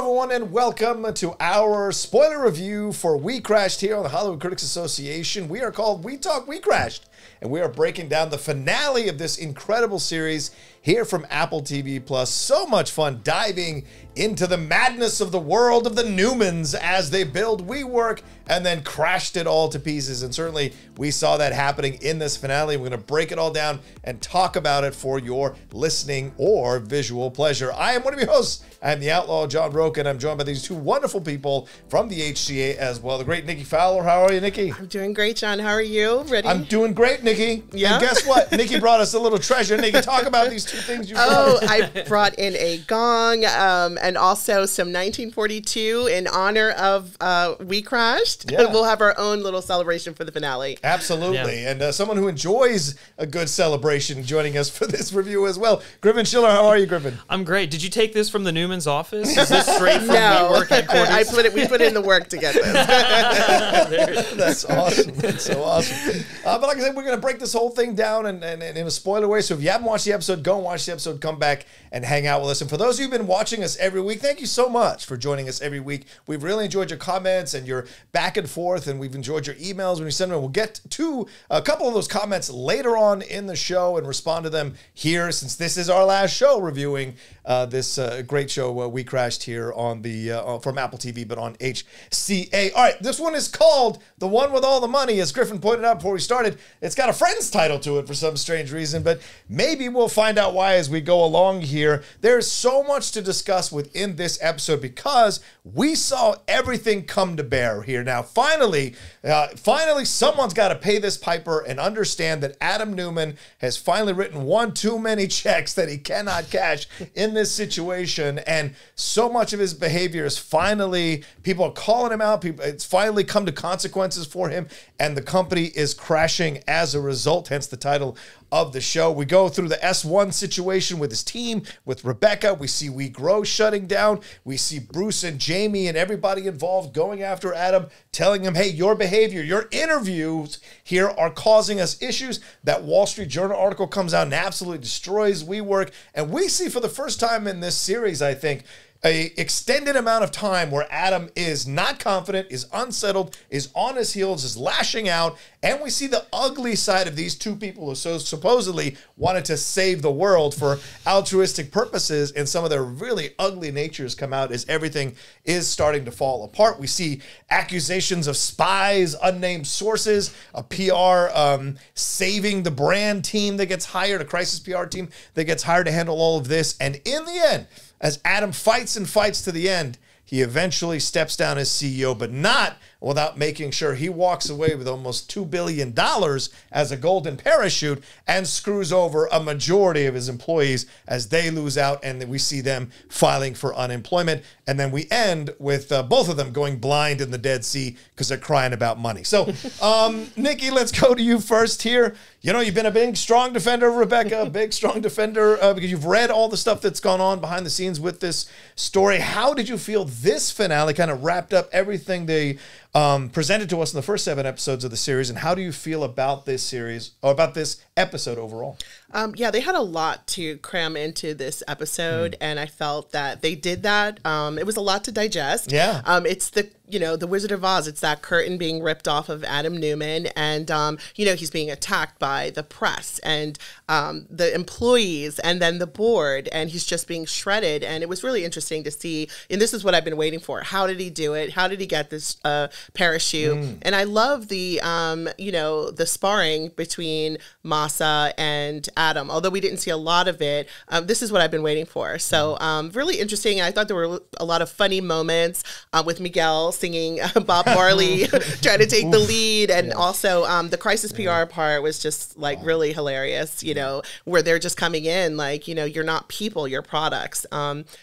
everyone, and welcome to our spoiler review for We Crashed here on the Hollywood Critics Association. We are called We Talk We Crashed, and we are breaking down the finale of this incredible series here from Apple TV+. So much fun diving into the madness of the world of the Newmans as they build WeWork and then crashed it all to pieces. And certainly we saw that happening in this finale. We're going to break it all down and talk about it for your listening or visual pleasure. I am one of your hosts. I am the Outlaw John Rocha, and I'm joined by these two wonderful people from the HCA as well. The great Nikki Fowler. How are you, Nikki? I'm doing great, John. How are you? Ready? I'm doing great, Nikki. Yeah? And guess what? Nikki brought us a little treasure. Nikki, talk about these two things you brought. Oh, I brought in a gong and also some 1942 in honor of We Crashed. Yeah. We'll have our own little celebration for the finale. Absolutely. Yeah. And someone who enjoys a good celebration joining us for this review as well. Griffin Schiller, how are you, Griffin? I'm great. Did you take this from the Newman's office? Is this straight from No, WeWork headquarters? we put in the work to get this. That's awesome. That's so awesome. But like I said, we're going to break this whole thing down and in a spoiler way. So if you haven't watched the episode, go and watch the episode. Come back and hang out with us. And for those of you who've been watching us every week, thank you so much for joining us every week. We've really enjoyed your comments and your back and forth, and we've enjoyed your emails when you send them. We'll get to a couple of those comments later on in the show and respond to them here, since this is our last show reviewing this great show We Crashed here on the from Apple TV, but on HCA. All right, this one is called The One With All the Money. As Griffin pointed out before we started, it's got a Friends title to it for some strange reason, but maybe we'll find out why as we go along here. There's so much to discuss within this episode because we saw everything come to bear here. Now, finally, someone's got to pay this piper and understand that Adam Newman has finally written one too many checks that he cannot cash in this situation, and so much of his behavior is finally, people are calling him out. It's finally come to consequences for him, and the company is crashing as a result, hence the title of the show. We go through the S1 situation with his team, with Rebecca. We see We Grow shutting down. We see Bruce and Jamie and everybody involved going after Adam, telling him, hey, your behavior, your interviews here are causing us issues. That Wall Street Journal article comes out and absolutely destroys WeWork. And we see for the first time in this series, I think, an extended amount of time where Adam is not confident, is unsettled, is on his heels, is lashing out, and we see the ugly side of these two people who so supposedly wanted to save the world for altruistic purposes, and some of their really ugly natures come out as everything is starting to fall apart. We see accusations of spies, unnamed sources, a PR saving the brand team that gets hired, a crisis PR team that gets hired to handle all of this, and in the end, as Adam fights and fights to the end, he eventually steps down as CEO, but not without making sure he walks away with almost $2 billion as a golden parachute and screws over a majority of his employees as they lose out, and we see them filing for unemployment. And then we end with both of them going blind in the Dead Sea because they're crying about money. So, Nikki, let's go to you first here. You know, you've been a big, strong defender of Rebecca, a big, strong defender because you've read all the stuff that's gone on behind the scenes with this story. How did you feel this finale kind of wrapped up everything they presented to us in the first 7 episodes of the series, and how do you feel about this series, or about this episode overall? Yeah, they had a lot to cram into this episode, and I felt that they did that. It was a lot to digest. Yeah. It's the Wizard of Oz. It's that curtain being ripped off of Adam Newman, and he's being attacked by the press and the employees, and then the board, and he's just being shredded. And it was really interesting to see. And this is what I've been waiting for. How did he do it? How did he get this parachute? And I love the the sparring between Masa and Adam. Although we didn't see a lot of it, this is what I've been waiting for. So really interesting. I thought there were a lot of funny moments with Miguel singing Bob Marley, trying to take the lead. And also the crisis PR part was just like really hilarious, where they're just coming in like, you're not people, you're products.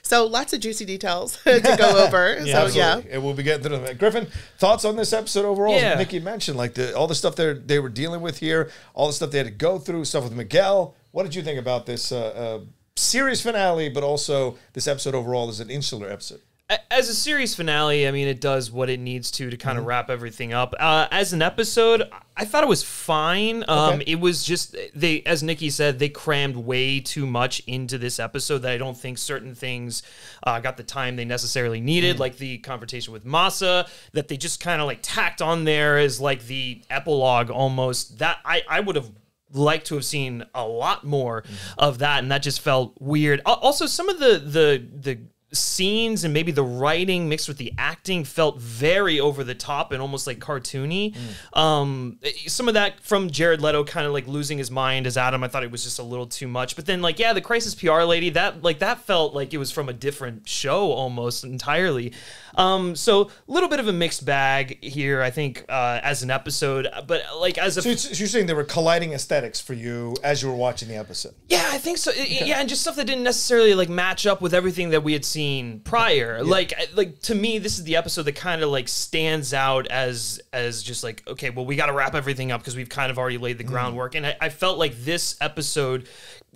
So lots of juicy details to go over. Yeah, so yeah. And we'll be getting to them. Griffin, thoughts on this episode overall? Yeah. As Nikki mentioned, like all the stuff they were dealing with here, all the stuff they had to go through, stuff with Miguel. What did you think about this series finale, but also this episode overall as an insular episode? As a series finale, I mean, it does what it needs to kind of wrap everything up. As an episode, I thought it was fine. It was just, as Nikki said, they crammed way too much into this episode that I don't think certain things got the time they necessarily needed, like the confrontation with Masa, that they just kind of like tacked on there as like the epilogue almost. That I would have like to have seen a lot more of that, and that just felt weird. Also, some of the scenes and maybe the writing mixed with the acting felt very over the top and almost like cartoony. Some of that from Jared Leto kind of like losing his mind as Adam, I thought it was just a little too much. But then like, yeah, the Crisis PR lady, that felt like it was from a different show almost entirely. So a little bit of a mixed bag here, I think, as an episode, but like as a... So you're saying there were colliding aesthetics for you as you were watching the episode? Yeah, I think so. Okay. Yeah, and just stuff that didn't necessarily like match up with everything that we had seen prior. Yeah. Like to me, this is the episode that kind of like stands out as just like, okay, well, we got to wrap everything up because we've kind of already laid the groundwork. And I felt like this episode,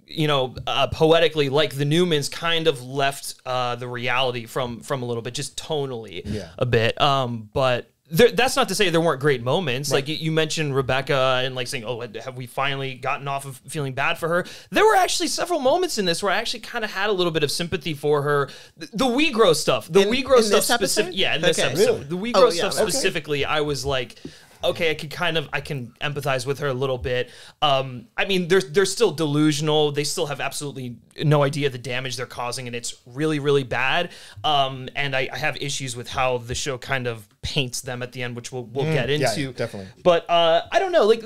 you know, poetically, like the Newmans kind of left the reality from a little bit, just tonally a bit. But that's not to say there weren't great moments. Right. Like you mentioned Rebecca and like saying, oh, have we finally gotten off of feeling bad for her? There were actually several moments in this where I actually kind of had a little bit of sympathy for her. The We Grow stuff. The We Grow stuff specifically. Yeah, in this episode. Really? The We Grow stuff specifically, I was like, okay, I can empathize with her a little bit. I mean, they're still delusional. They still have absolutely no idea the damage they're causing, and it's really, really bad. And I have issues with how the show kind of paints them at the end, which we'll get into. Yeah, definitely. But I don't know. Like,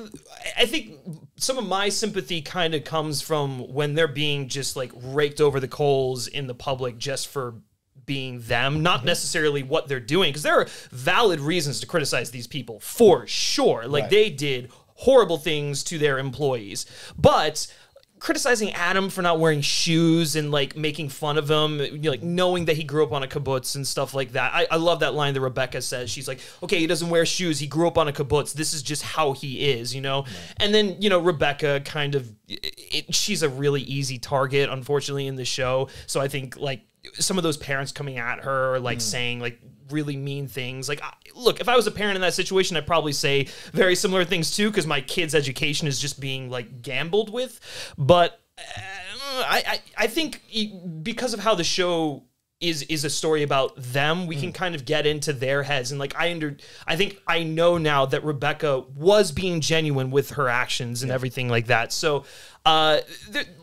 I think some of my sympathy kind of comes from when they're being just like raked over the coals in the public just for being them, not necessarily what they're doing, because there are valid reasons to criticize these people for sure. Like they did horrible things to their employees, but criticizing Adam for not wearing shoes and like making fun of him, you know, like knowing that he grew up on a kibbutz and stuff like that. I love that line that Rebecca says. She's like, okay, he doesn't wear shoes. He grew up on a kibbutz. This is just how he is, you know? Right. And then, you know, Rebecca kind of, she's a really easy target, unfortunately, in the show. So I think like some of those parents coming at her, like saying like really mean things. Like, look, if I was a parent in that situation, I'd probably say very similar things too, because my kid's education is just being like gambled with. But I think because of how the show is a story about them, we can kind of get into their heads. And like, I think I know now that Rebecca was being genuine with her actions and everything like that. So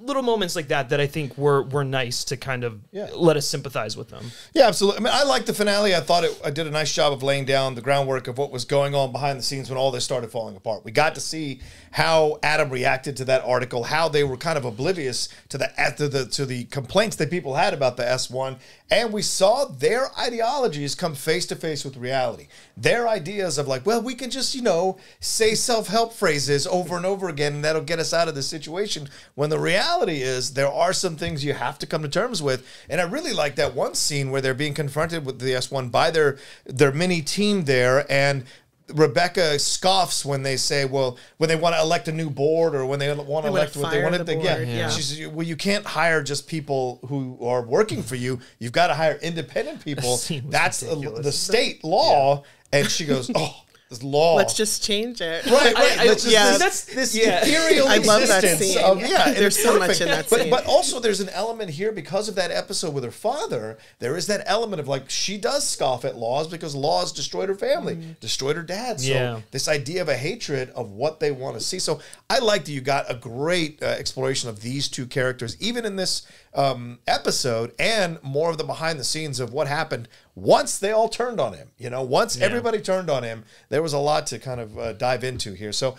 little moments like that I think were nice to kind of let us sympathize with them. Yeah, absolutely. I mean, I liked the finale. I thought I did a nice job of laying down the groundwork of what was going on behind the scenes when all this started falling apart. We got to see how Adam reacted to that article, how they were kind of oblivious to the complaints that people had about the S1, and we saw their ideologies come face to face with reality. Their ideas of like, well, we can just, you know, say self-help phrases over and over again, and that'll get us out of this situation, when the reality is there are some things you have to come to terms with. And I really like that one scene where they're being confronted with the S1 by their mini team there, and Rebecca scoffs when they say, well, when they want to elect a new board or when they want to elect what they want to. Yeah. She says, well, you can't hire just people who are working for you. You've got to hire independent people. That's the state law. Yeah. And she goes, oh, this law. Let's just change it. Right. That's this ethereal I love that existence scene. of, there's so much in that scene. But also there's an element here because of that episode with her father. There is that element of like, she does scoff at laws because laws destroyed her family, destroyed her dad. So this idea of a hatred of what they want to see. So I like that you got a great exploration of these two characters, even in this episode, and more of the behind the scenes of what happened once they all turned on him. You know, once everybody turned on him, there was a lot to kind of dive into here. So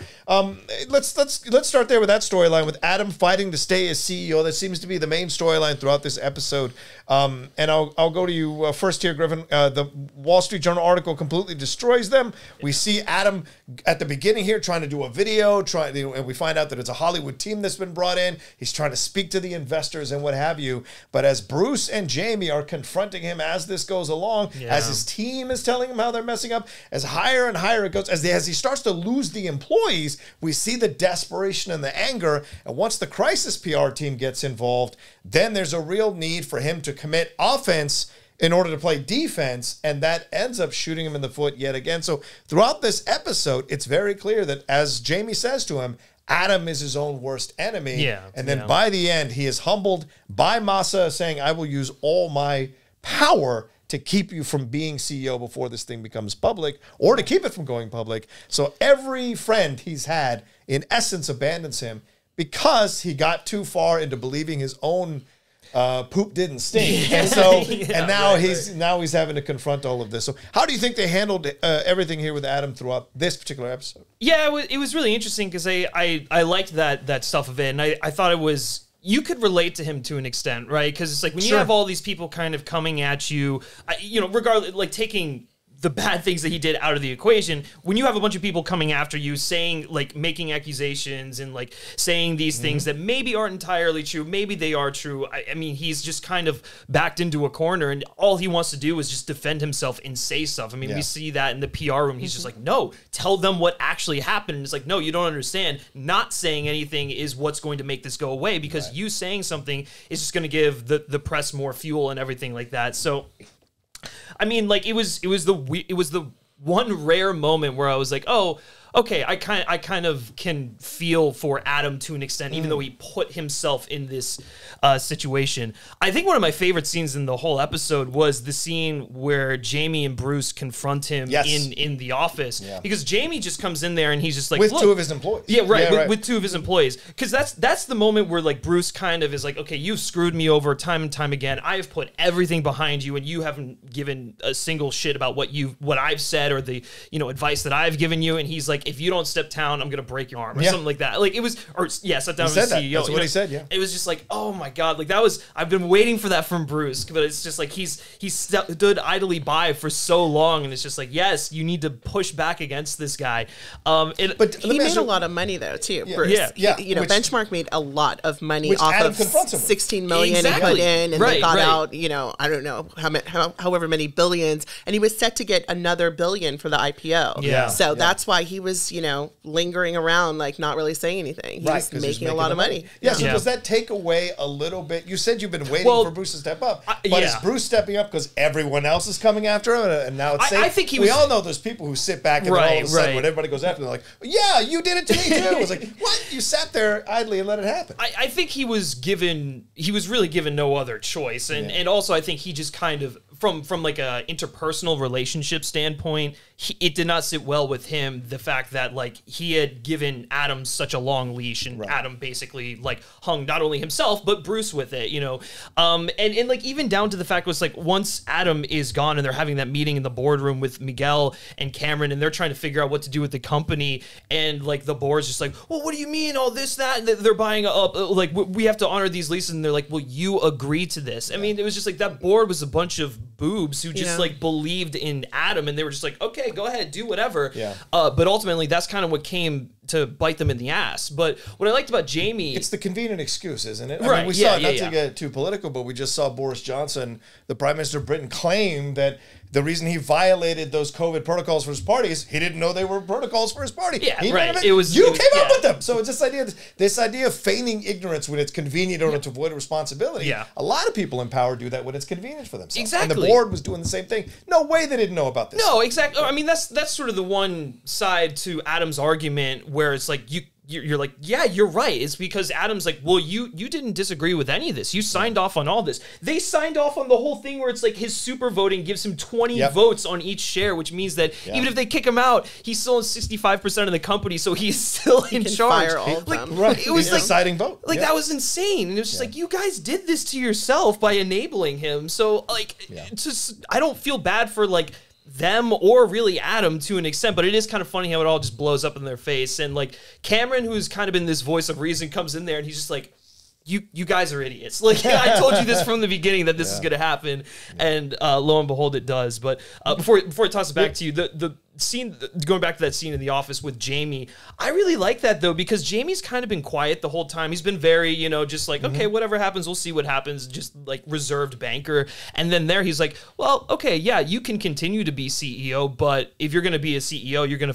let's start there with that storyline with Adam fighting to stay as CEO. That seems to be the main storyline throughout this episode. And I'll go to you first here, Griffin. The Wall Street Journal article completely destroys them. We see Adam at the beginning here trying to do a video, and we find out that it's a Hollywood team that's been brought in. He's trying to speak to the investors and what have you. But as Bruce and Jamie are confronting him as this goes along, as his team is telling him how they're messing up, as higher and higher it goes, as he starts to lose the employees, we see the desperation and the anger. And once the crisis PR team gets involved, then there's a real need for him to commit offense in order to play defense, and that ends up shooting him in the foot yet again. So throughout this episode, it's very clear that, as Jamie says to him, Adam is his own worst enemy. Yeah, and then by the end, he is humbled by Masa saying, I will use all my power to keep you from being CEO before this thing becomes public, or to keep it from going public. So every friend he's had, in essence, abandons him because he got too far into believing his own poop didn't stink. And so, now he's having to confront all of this. So how do you think they handled everything here with Adam throughout this particular episode? Yeah, it was really interesting because I liked that stuff of it, and I thought it was, you could relate to him to an extent, right? Because it's like when you have all these people kind of coming at you, regardless, like taking the bad things that he did out of the equation, when you have a bunch of people coming after you saying, like, making accusations and like saying these things that maybe aren't entirely true, maybe they are true. I mean, he's just kind of backed into a corner, and all he wants to do is just defend himself and say stuff. I mean, we see that in the PR room. He's just like, no, tell them what actually happened. And it's like, no, you don't understand. Not saying anything is what's going to make this go away, because you saying something is just going to give the press more fuel and everything like that. So, I mean, like, it was the one rare moment where I was like, oh, okay, I kind of can feel for Adam to an extent, even though he put himself in this situation. I think one of my favorite scenes in the whole episode was the scene where Jamie and Bruce confront him in the office, because Jamie just comes in there and he's just like, with two of his employees. Yeah, right, with two of his employees, because that's the moment where, like, Bruce kind of is like, okay, you've screwed me over time and time again. I have put everything behind you, and you haven't given a single shit about what I've said or the advice that I've given you. And he's like, if you don't step down, I'm gonna break your arm or something like that. Like, it was, step down with the CEO. That's what he said. Yeah, it was just like, oh my god, like, that was, I've been waiting for that from Bruce, but it's just like he stood idly by for so long, and it's just like, yes, you need to push back against this guy. But he made a lot of money though too, Bruce. Benchmark made a lot of money off Adam of 16 million he put in, and they got out, I don't know however many billions, and he was set to get another billion for the IPO. So that's why he was, lingering around, like, not really saying anything. He was making a lot of money. So does that take away a little bit? You said you've been waiting for Bruce to step up, but is Bruce stepping up because everyone else is coming after him, and now it's safe? I think we all know those people who sit back and all of a sudden when everybody goes after them, they're like, yeah, you did it to me too. It's like, what? You sat there idly and let it happen. I think he was really given no other choice, and also I think he just kind of, from like a interpersonal relationship standpoint, it did not sit well with him, the fact that, like, he had given Adam such a long leash, and Adam basically, like, hung not only himself but Bruce with it, and like, even down to the fact was, like, once Adam is gone and they're having that meeting in the boardroom with Miguel and Cameron, and they're trying to figure out what to do with the company, and, like, the board's just like, well, what do you mean all this, that, and they're buying up, like, we have to honor these leases, and they're like, well, you agree to this. I mean, it was just like, that board was a bunch of boobs who just like believed in Adam, and they were just like, okay, go ahead, do whatever. But ultimately, that's kind of what came to bite them in the ass. But what I liked about Jamie, it's the convenient excuse, isn't it? I mean, we saw, not to get too political, but we just saw Boris Johnson, the Prime Minister of Britain, claim that the reason he violated those COVID protocols for his party is he didn't know they were protocols for his party. Yeah, he right. You came up with them. So it's this idea of feigning ignorance when it's convenient in order to avoid responsibility. Yeah. A lot of people in power do that when it's convenient for themselves. Exactly. And the board was doing the same thing. No way they didn't know about this. No, exactly. I mean, that's sort of the one side to Adam's argument where it's like, you're like, yeah, you're right. It's because Adam's like, well, you didn't disagree with any of this. You signed off on all this. They signed off on the whole thing where it's like his super voting gives him 20 votes on each share, which means that even if they kick him out, he's still in 65% of the company, so he's still in charge. Fire all of them. It was like deciding vote. Like, that was insane. And it was just like, you guys did this to yourself by enabling him. So, like, just, I don't feel bad for, like, them or really Adam to an extent, but it is kind of funny how it all just blows up in their face. And, like, Cameron, who's kind of been this voice of reason, comes in there and he's just like, you guys are idiots. Like, I told you this from the beginning that this is going to happen, and lo and behold, it does. But before I toss it back to you, scene, going back to that scene in the office with Jamie, I really like that though, because Jamie's kind of been quiet the whole time. He's been very, just like, okay, whatever happens, we'll see what happens, just like reserved banker. And then there he's like, well, okay, yeah, you can continue to be CEO, but if you're going to be a CEO, you're going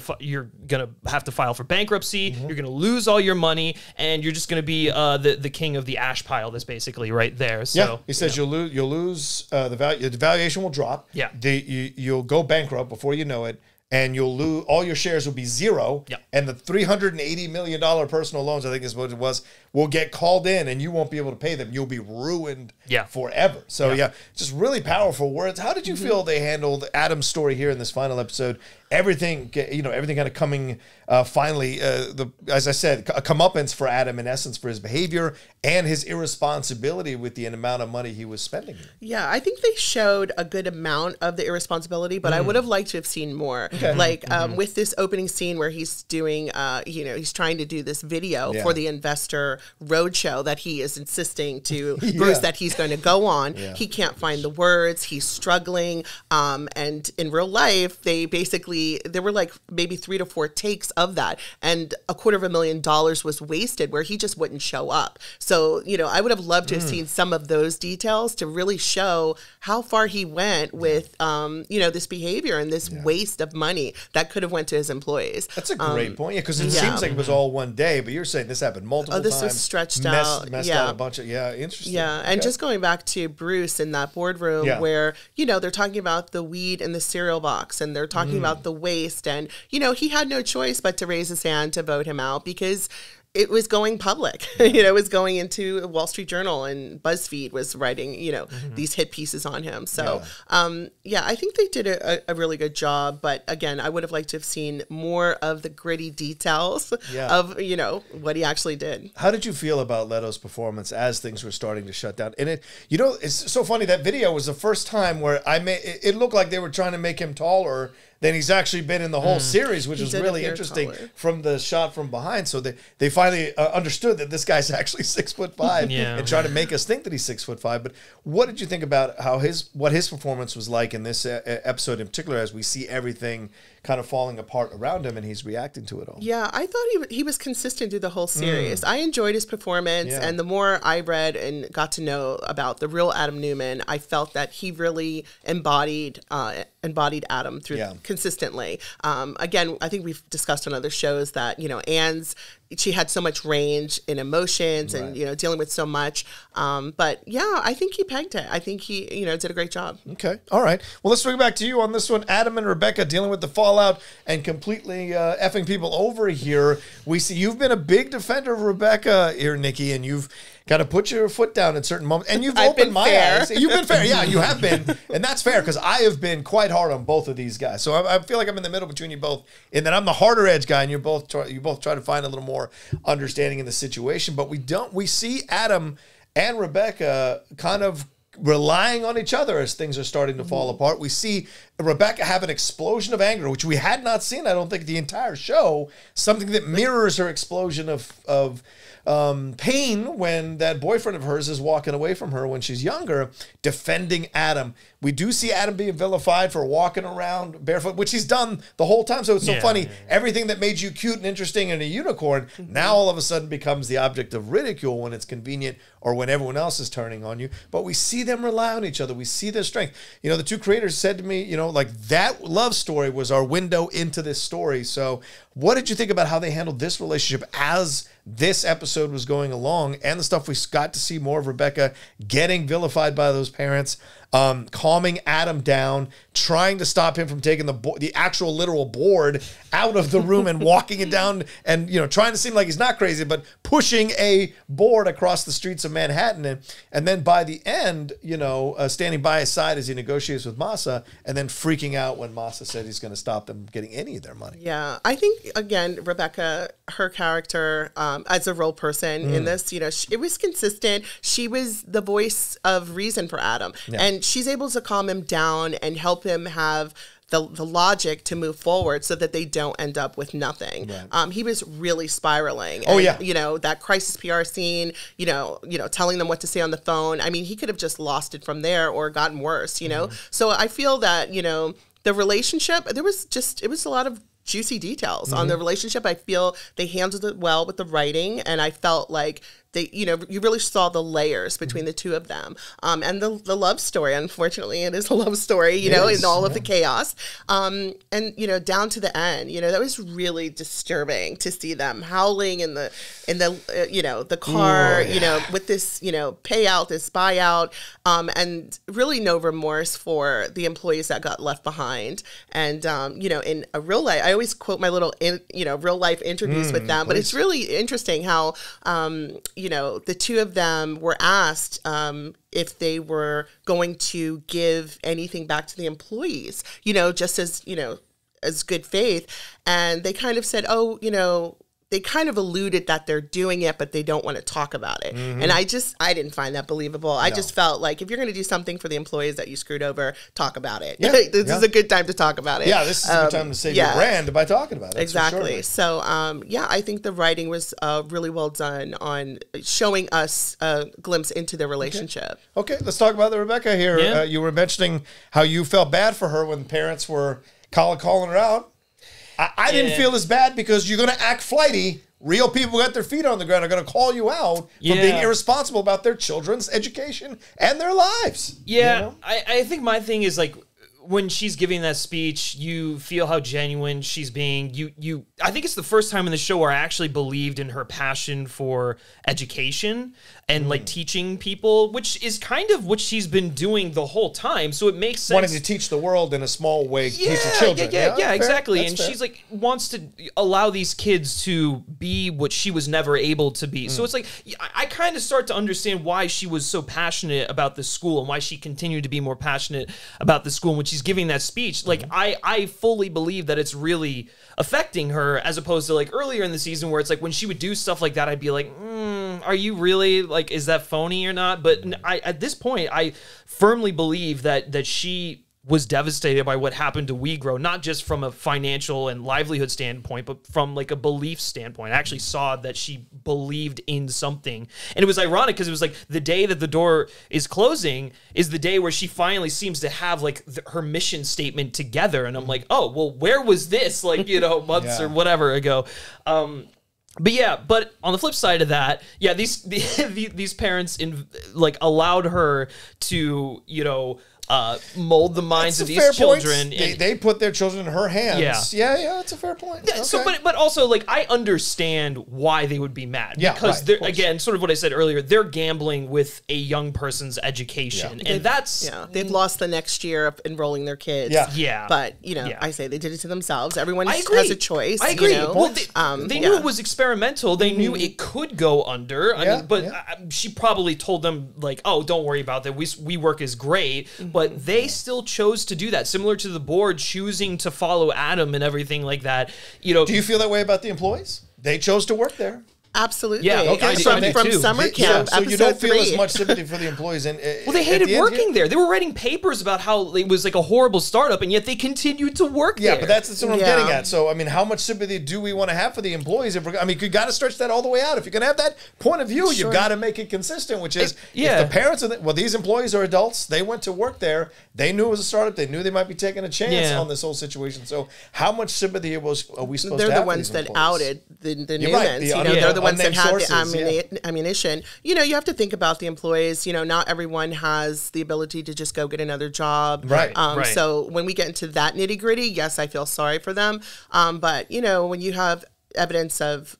to have to file for bankruptcy. You're going to lose all your money, and you're just going to be the king of the ash pile. That's basically right there. So he says you'll lose the valuation will drop. Yeah. You'll go bankrupt before you know it. And you'll lose, all your shares will be zero. Yep. And the $380 million personal loans, I think is what it was, will get called in and you won't be able to pay them. You'll be ruined forever. So just really powerful words. How did you feel they handled Adam's story here in this final episode? Everything kind of coming finally, as I said, a comeuppance for Adam in essence for his behavior and his irresponsibility with the amount of money he was spending. Yeah, I think they showed a good amount of the irresponsibility, but I would have liked to have seen more. Okay. Like with this opening scene where he's doing, he's trying to do this video for the investor roadshow that he is insisting to Bruce that he's going to go on. Yeah. He can't find the words. He's struggling. And in real life, there were like maybe 3 to 4 takes of that, and $250,000 was wasted where he just wouldn't show up. So, I would have loved to have seen some of those details to really show how far he went with, this behavior and this waste of money that could have went to his employees. That's a great point. Yeah, because it seems like it was all one day, but you're saying this happened multiple times. This was stretched out. Messed out a bunch of, interesting. Yeah, and just going back to Bruce in that boardroom where, they're talking about the weed in the cereal box and they're talking about the waste, and he had no choice but to raise his hand to vote him out because it was going public. It was going into Wall Street Journal, and BuzzFeed was writing, these hit pieces on him. So, I think they did a really good job. But again, I would have liked to have seen more of the gritty details of, what he actually did. How did you feel about Leto's performance as things were starting to shut down? And it's so funny, that video was the first time where it looked like they were trying to make him taller than he's actually been in the whole series, which is really interesting from the shot from behind. So they finally understood that this guy's actually 6'5" and try to make us think that he's 6'5". But what did you think about what his performance was like in this episode in particular, as we see everything kind of falling apart around him and he's reacting to it all? Yeah, I thought he was consistent through the whole series. I enjoyed his performance, and the more I read and got to know about the real Adam Newman, I felt that he really embodied Adam through consistently. Again, I think we've discussed on other shows that, she had so much range in emotions and, dealing with so much. But I think he pegged it. I think he, did a great job. Okay. All right. Well, let's bring it back to you on this one. Adam and Rebecca dealing with the fallout and completely effing people over here. We see you've been a big defender of Rebecca here, Nikki, and you've got to put your foot down at certain moments. And you've opened my eyes. You've been fair. Yeah, you have been. And that's fair, because I have been quite hard on both of these guys. So I feel like I'm in the middle between you both, in that I'm the harder edge guy and you both try to find a little more understanding in the situation. But we see Adam and Rebecca kind of relying on each other as things are starting to fall apart. We see Rebecca have an explosion of anger, which we had not seen, I don't think, the entire show, something that mirrors her explosion of pain when that boyfriend of hers is walking away from her when she's younger, defending Adam. We do see Adam being vilified for walking around barefoot, which he's done the whole time. So it's so funny. Everything that made you cute and interesting and a unicorn now all of a sudden becomes the object of ridicule when it's convenient or when everyone else is turning on you. But we see them rely on each other. We see their strength. The two creators said to me, like, that love story was our window into this story. So what did you think about how they handled this relationship as this episode was going along, and the stuff we got to see more of Rebecca getting vilified by those parents, calming Adam down, trying to stop him from taking the actual literal board out of the room and walking it down, and trying to seem like he's not crazy, but pushing a board across the streets of Manhattan, and then by the end, standing by his side as he negotiates with Masa, and then freaking out when Masa said he's going to stop them getting any of their money. Yeah, I think again, Rebecca, her character as a role person in this, it was consistent. She was the voice of reason for Adam, and she's able to calm him down and help him have the logic to move forward so that they don't end up with nothing. Right. He was really spiraling. And, that crisis PR scene, telling them what to say on the phone. I mean, he could have just lost it from there or gotten worse, So I feel that, the relationship, it was a lot of juicy details on the relationship. I feel they handled it well with the writing, and I felt like they, you really saw the layers between the two of them. And the love story, unfortunately, it is a love story, in all of the chaos. And, down to the end, that was really disturbing to see them howling in the car, with this, payout, this buyout, and really no remorse for the employees that got left behind. And, in a real life, I always quote my little, real life interviews with them, but it's really interesting how, the two of them were asked if they were going to give anything back to the employees, just as good faith. And they kind of said, they kind of alluded that they're doing it, but they don't want to talk about it. And I didn't find that believable. I just felt like if you're going to do something for the employees that you screwed over, talk about it. Yeah, this is a good time to talk about it. Yeah, this is a good time to save your brand by talking about it. Exactly. So, I think the writing was really well done on showing us a glimpse into their relationship. Okay, let's talk about the Rebecca here. Yeah. You were mentioning how you felt bad for her when parents were calling her out. I didn't feel as bad because you're going to act flighty. Real people got their feet on the ground are going to call you out for being irresponsible about their children's education and their lives. Yeah, I think my thing is like when she's giving that speech, you feel how genuine she's being. I think it's the first time in the show where I actually believed in her passion for education and like teaching people, which is kind of what she's been doing the whole time. So it makes sense. Wanting to teach the world in a small way, teach the children. Yeah, exactly. That's and fair. she's like wants to allow these kids to be what she was never able to be. So it's like I kind of start to understand why she was so passionate about the school and why she continued to be more passionate about the school. And when she's giving that speech, like I fully believe that it's really affecting her, as opposed to like earlier in the season where it's like when she would do stuff like that, I'd be like, are you really like, is that phony or not? But at this point, I firmly believe that she was devastated by what happened to WeGrow, not just from a financial and livelihood standpoint, but from like a belief standpoint. I actually saw that she believed in something. And it was ironic because it was like the day that the door is closing is the day where she finally seems to have like her mission statement together. And I'm like, oh, well, where was this? Like, months or whatever ago. But on the flip side of that, these parents allowed her to, mold the minds of these children. They put their children in her hands. Yeah, that's a fair point. Yeah, so, but also, like, I understand why they would be mad. Yeah, because they're, again, sort of what I said earlier, they're gambling with a young person's education, and that's they've lost the next year of enrolling their kids. But I say they did it to themselves. Everyone has a choice. I agree. Well, they knew it was experimental. They knew it could go under. I mean, but she probably told them like, "Oh, don't worry about that. We work is great." But they still chose to do that, summer to the board choosing to follow Adam and everything like that. Do you feel that way about the employees? They chose to work there. Absolutely. Yeah, okay. From summer camp. So you don't feel as much sympathy for the employees. Well, they hated working there. They were writing papers about how it was like a horrible startup, and yet they continued to work there. Yeah, but that's what I'm getting at. So, I mean, how much sympathy do we want to have for the employees? You got to stretch that all the way out. If you're going to have that point of view, you've got to make it consistent, which is if the parents these employees are adults, they went to work there, they knew it was a startup, they knew they might be taking a chance on this whole situation. So, how much sympathy are we supposed to have? They're the ones that outed the Newmans. They're the ones that had the ammunition. You have to think about the employees. Not everyone has the ability to just go get another job. Right. So when we get into that nitty gritty, yes, I feel sorry for them. But when you have evidence of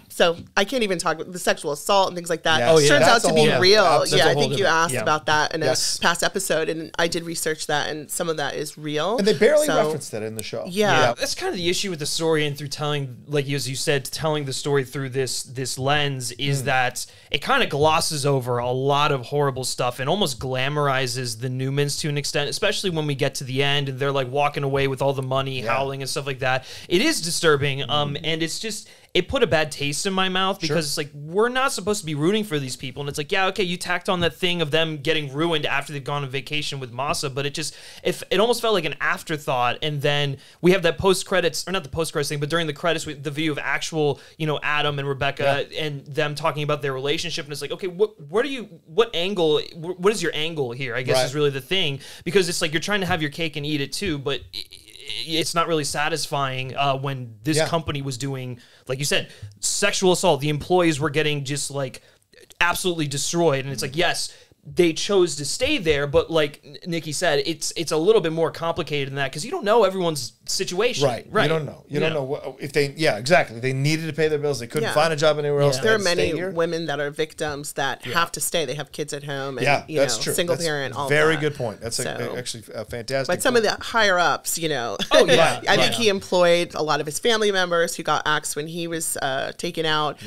so I can't even talk about the sexual assault and things like that. Turns out to be real. I think you asked about that in a past episode, and I did research that, and some of that is real. And they barely referenced that in the show. That's kind of the issue with the story, and through telling, like as you said, telling the story through this lens is that it kind of glosses over a lot of horrible stuff and almost glamorizes the Newmans to an extent, especially when we get to the end and they're like walking away with all the money, howling and stuff like that. It is disturbing, and it's just, it put a bad taste in my mouth because it's like, we're not supposed to be rooting for these people. And it's like, yeah, okay, you tacked on that thing of them getting ruined after they've gone on vacation with Masa, but it almost felt like an afterthought. And then we have that post-credits, or not the post-credits thing, but during the credits, the view of actual, Adam and Rebecca and them talking about their relationship. And it's like, okay, what angle, what is your angle here? I guess is really the thing, because it's like you're trying to have your cake and eat it too, but it's not really satisfying when this company was doing, like you said, sexual assault. The employees were getting just like absolutely destroyed. And it's like, yes, they chose to stay there, but like Nikki said, it's a little bit more complicated than that, because you don't know everyone's situation. Right. You don't know. You don't know if they, exactly. They needed to pay their bills. They couldn't find a job anywhere else. There are many women that are victims that have to stay. They have kids at home and, that's true. Single parent, all very that. Good point. That's actually a fantastic But some of the higher ups, I think he employed a lot of his family members who got axed when he was taken out.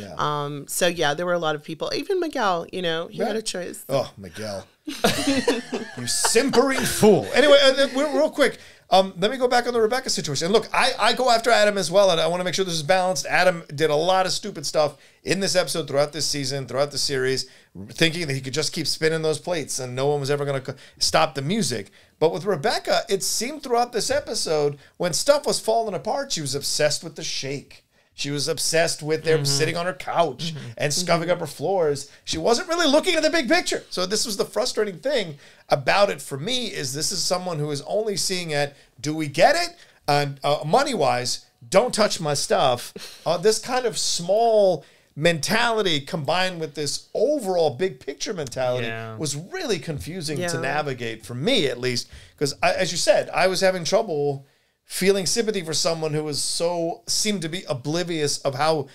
So there were a lot of people. Even Miguel, he had a choice. Oh, Miguel. You simpering fool. Anyway, real quick, let me go back on the Rebecca situation. And look, I go after Adam as well, and I want to make sure this is balanced. Adam did a lot of stupid stuff in this episode, throughout this season, throughout the series, thinking that he could just keep spinning those plates and no one was ever going to stop the music. But with Rebecca, it seemed throughout this episode, when stuff was falling apart, she was obsessed with the shake. She was obsessed with them sitting on her couch and scuffing up her floors. She wasn't really looking at the big picture. So this was the frustrating thing about it for me, is this is someone who is only seeing at, do we get it? And money-wise, don't touch my stuff. This kind of small mentality combined with this overall big picture mentality was really confusing to navigate, for me at least. Because as you said, I was having trouble feeling sympathy for someone who seemed to be oblivious of how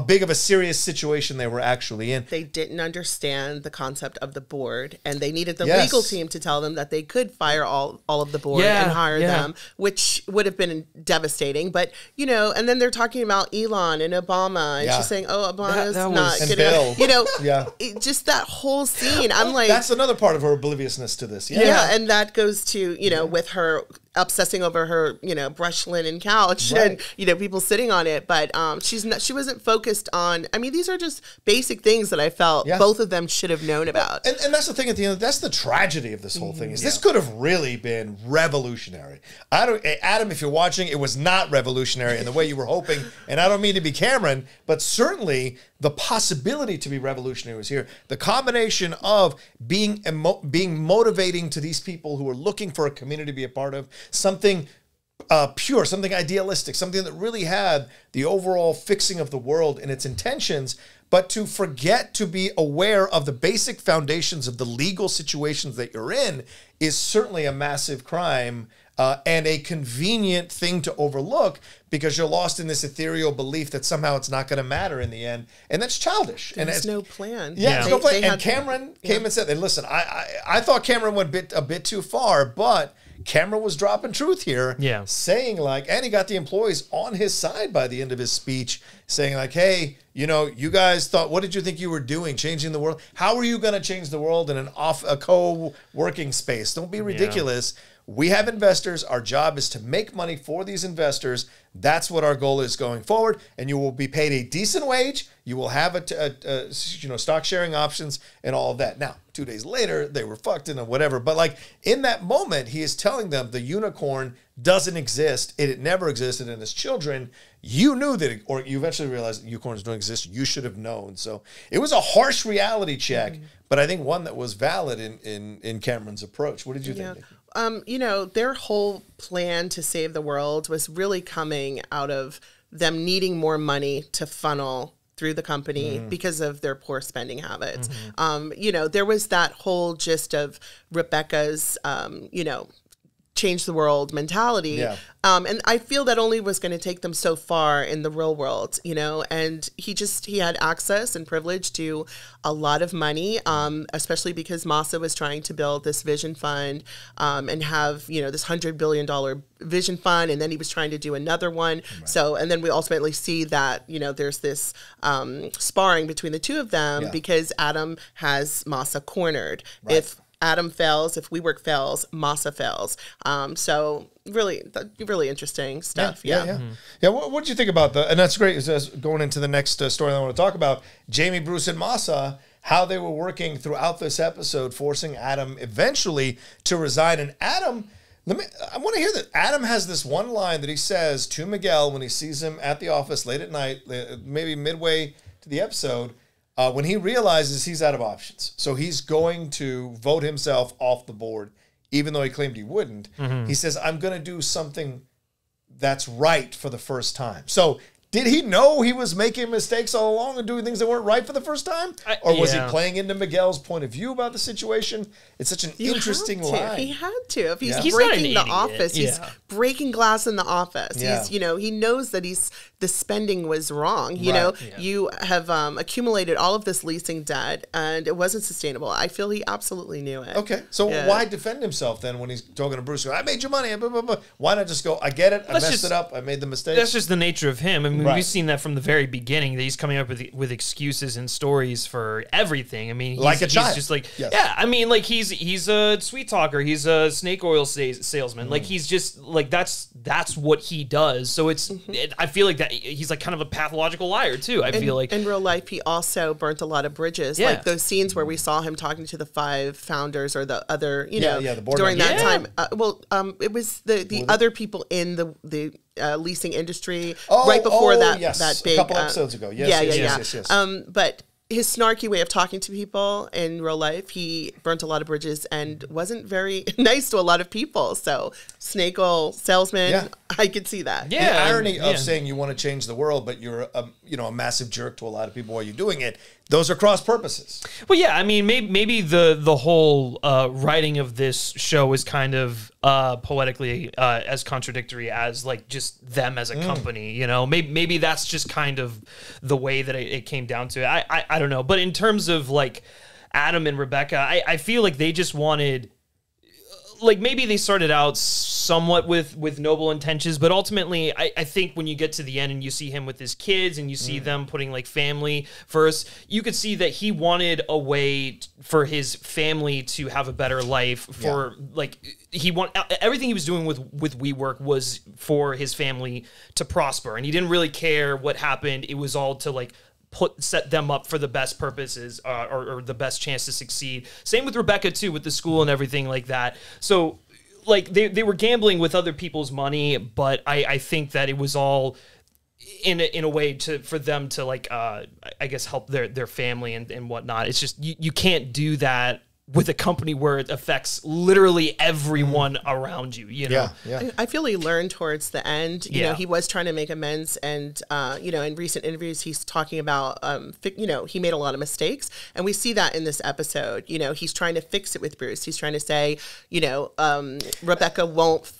big of a serious situation they were actually in. They didn't understand the concept of the board, and they needed the legal team to tell them that they could fire all of the board and hire them, which would have been devastating. But, and then they're talking about Elon and Obama, and she's saying, oh, Obama's not going to, just that whole scene. I'm like, that's another part of her obliviousness to this. And that goes to, with her obsessing over her, brush linen couch and, people sitting on it. But she wasn't focused on, these are just basic things that I felt both of them should have known about. And that's the thing at the end, that's the tragedy of this whole thing, is this could have really been revolutionary. Adam, if you're watching, it was not revolutionary in the way you were hoping. And I don't mean to be Cameron, but certainly the possibility to be revolutionary was here. The combination of being motivating to these people who are looking for a community to be a part of, something pure, something idealistic, something that really had the overall fixing of the world in its intentions, but to forget to be aware of the basic foundations of the legal situations that you're in is certainly a massive crime. And a convenient thing to overlook, because you're lost in this ethereal belief that somehow it's not going to matter in the end. And that's childish. There's no plan. There's no plan. And Cameron came and said, listen, I thought Cameron went a bit too far, but Cameron was dropping truth here, saying and he got the employees on his side by the end of his speech, saying hey, you guys thought, what did you think you were doing, changing the world? How are you going to change the world in a co-working space? Don't be ridiculous. We have investors. Our job is to make money for these investors. That's what our goal is going forward. And you will be paid a decent wage. You will have stock sharing options and all of that. Now, 2 days later, they were fucked and whatever. But in that moment, he is telling them the unicorn doesn't exist. It never existed. And as children, you knew that, or you eventually realized that unicorns don't exist. You should have known. So it was a harsh reality check, but I think one that was valid in Cameron's approach. What did you think, Nikki? Their whole plan to save the world was really coming out of them needing more money to funnel through the company because of their poor spending habits. There was that whole gist of Rebecca's, change the world mentality. And I feel that only was going to take them so far in the real world, and he had access and privilege to a lot of money, especially because Masa was trying to build this vision fund and have, this $100 billion vision fund. And then he was trying to do another one. Right. So, and then we ultimately see that, there's this sparring between the two of them because Adam has Masa cornered. Right. Adam fails, if WeWork fails, Masa fails. So really interesting stuff. Yeah. What did you think about and that's great. Is going into the next story I want to talk about, Jamie, Bruce, and Masa, how they were working throughout this episode, forcing Adam eventually to resign. And Adam, I want to hear that. Adam has this one line that he says to Miguel when he sees him at the office late at night, maybe midway to the episode, when he realizes he's out of options. So he's going to vote himself off the board, even though he claimed he wouldn't. He says, I'm going to do something that's right for the first time. So did he know he was making mistakes all along and doing things that weren't right for the first time? Or was he playing into Miguel's point of view about the situation? It's such an interesting line. He had to. If he's not an breaking the idiot. office, he's breaking glass in the office. Yeah. He's, he knows that the spending was wrong. You have accumulated all of this leasing debt and it wasn't sustainable. I feel he absolutely knew it. Okay. So why defend himself then when he's talking to Bruce? I made you money. Blah, blah, blah. Why not just go, I get it. I messed it up. I made the mistake. That's just the nature of him. I mean, we've seen that from the very beginning, that he's coming up with excuses and stories for everything. I mean, he's, like a child. He's just like, I mean, like he's a sweet talker. He's a snake oil salesman. Like he's just like, that's what he does. So I feel like that he's like kind of a pathological liar too. I feel like in real life, he also burnt a lot of bridges. Like those scenes where we saw him talking to the 5 founders or the other, the board during that time. It was the other people in the leasing industry right before that big a couple episodes ago. Yes. But his snarky way of talking to people in real life, he burnt a lot of bridges and wasn't very nice to a lot of people. So snake oil salesman, I could see that. The irony of saying you want to change the world, but you're a massive jerk to a lot of people while you're doing it. Those are cross purposes. Well, I mean, maybe the whole writing of this show is kind of poetically as contradictory as like just them as a company. Maybe that's just kind of the way that it came down to it. I don't know. But in terms of like Adam and Rebecca, I feel like they just wanted. Like maybe they started out somewhat with noble intentions, but ultimately I think when you get to the end and you see him with his kids and you see them putting like family first, you could see that he wanted a way for his family to have a better life for like everything he was doing with WeWork was for his family to prosper, and he didn't really care what happened. It was all to like set them up for the best purposes or the best chance to succeed. Same with Rebecca too, with the school and everything like that. So like they were gambling with other people's money, but I think that it was all in a way for them to like I guess help their family and whatnot. It's just you can't do that with a company where it affects literally everyone around you, I feel he learned towards the end. You know, he was trying to make amends, and in recent interviews, he's talking about, he made a lot of mistakes, and we see that in this episode. He's trying to fix it with Bruce. He's trying to say, Rebecca won't.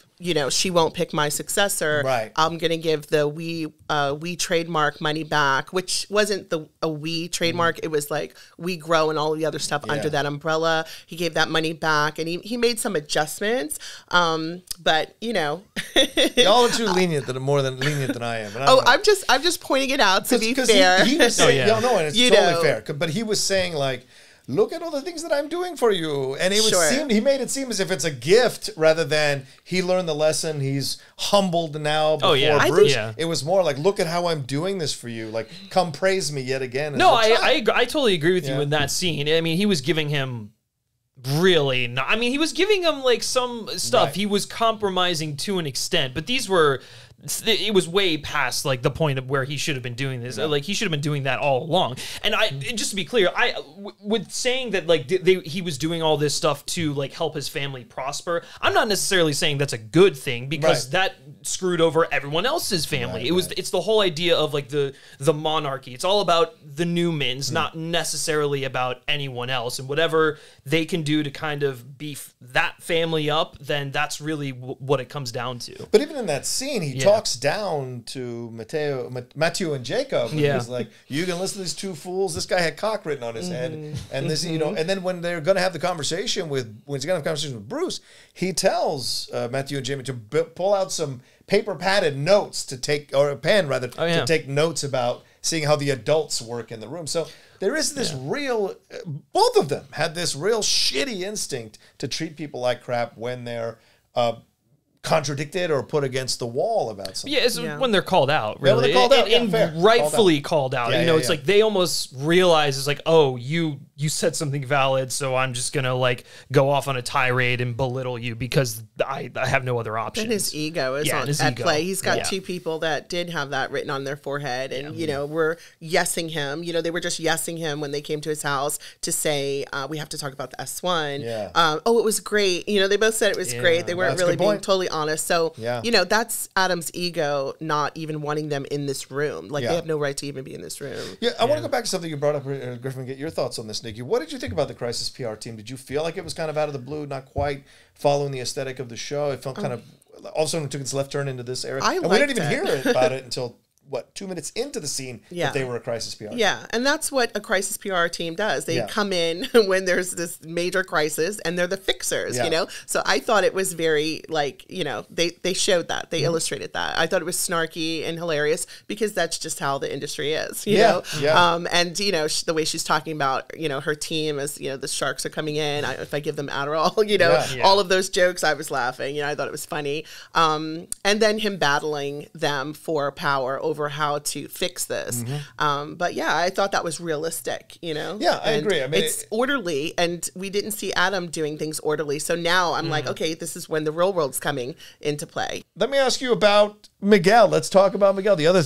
She won't pick my successor. Right. I'm going to give the we trademark money back, which wasn't a we trademark. It was like We Grow and all of the other stuff under that umbrella. He gave that money back, and he made some adjustments. But y'all are too lenient, more than lenient than I am. I'm just pointing it out to be fair. He was saying, and it's totally fair. But he was saying like, look at all the things that I'm doing for you. And he made it seem as if it's a gift rather than he learned the lesson. He's humbled now before Bruce. It was more like, look at how I'm doing this for you. Like, come praise me yet again. No, I totally agree with you in that scene. I mean, he was giving him really not. I mean, he was giving him like some stuff. Right. He was compromising to an extent, but it was way past like the point of where he should have been doing this. Like he should have been doing that all along. And just to be clear, with saying that like he was doing all this stuff to like help his family prosper, I'm not necessarily saying that's a good thing because that screwed over everyone else's family. It's the whole idea of like the monarchy. It's all about the Newmans, not necessarily about anyone else. And whatever they can do to kind of beef that family up, then that's really what it comes down to. But even in that scene, he talks down to Matthew and Jacob. And he's like, you can listen to these two fools. This guy had cock written on his head. And this, and then when they're going to have the conversation with Bruce, he tells Matthew and Jamie to pull out some paper padded notes to take, or a pen rather, to take notes about seeing how the adults work in the room. So there is this real, both of them had this real shitty instinct to treat people like crap when they're contradicted or put against the wall about something. Yeah, it's when they're called out, Yeah, when really. they're called out, and fair. rightfully called out. Yeah, You know, yeah, it's yeah. like they almost realize it's like, oh, you said something valid, so I'm just gonna like go off on a tirade and belittle you because I have no other options. And his ego is and his at ego. play. He's got Yeah. two people that did have that written on their forehead, and you know, were yesing him. You know, they were just yesing him when they came to his house to say, "We have to talk about the S1." Yeah. Oh, it was great. You know, they both said it was great. They weren't That's a really good being point. totally honest. So, Yeah. you know, that's Adam's ego not even wanting them in this room. Like Yeah. they have no right to even be in this room. Yeah, I want to go back to something you brought up, Griffin, and get your thoughts on this, Nikki. What did you think about the Crisis PR team? Did you feel like it was kind of out of the blue, not quite following the aesthetic of the show? It felt kind of, all of a sudden it took its left turn into this era. I and we didn't liked even it. hear about it until, 2 minutes into the scene Yeah. that they were a Crisis PR team. Yeah, and that's what a crisis PR team does. They Yeah. come in when there's this major crisis and they're the fixers, Yeah. you know? So I thought it was very, like, you know, they showed that. They illustrated that. I thought it was snarky and hilarious because that's just how the industry is, you Yeah, know? yeah. And, you know, the way she's talking about, you know, her team as, you know, the sharks are coming in. If I give them Adderall, you know, Yeah. all of those jokes, I was laughing. You know, I thought it was funny. And then him battling them for power over how to fix this. But yeah, I thought that was realistic, you know? Yeah, I And agree. I mean, it's orderly, and we didn't see Adam doing things orderly. So now I'm like, okay, this is when the real world's coming into play. Let me ask you about Miguel. Let's talk about Miguel, the other,